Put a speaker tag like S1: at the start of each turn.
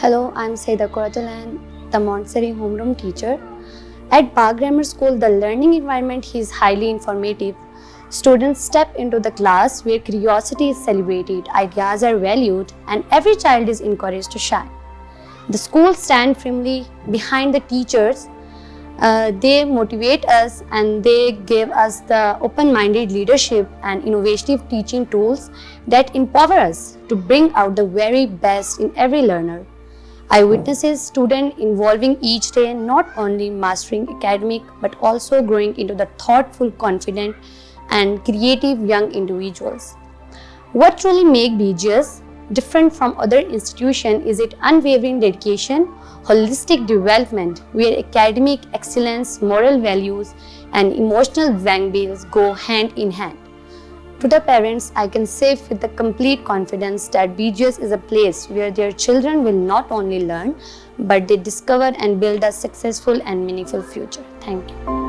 S1: Hello, I'm Syeda, the Montessori homeroom teacher. At Bagh Grammar School, the learning environment is highly informative. Students step into the class where curiosity is celebrated, ideas are valued, and every child is encouraged to shine. The school stands firmly behind the teachers. They motivate us and they give us the open-minded leadership and innovative teaching tools that empower us to bring out the very best in every learner. I witness students involving each day not only mastering academic but also growing into the thoughtful, confident and creative young individuals. What truly makes BGS different from other institutions is its unwavering dedication, holistic development where academic excellence, moral values and emotional well-being go hand in hand. To the parents, I can say with the complete confidence that BGS is a place where their children will not only learn, but they discover and build a successful and meaningful future. Thank you.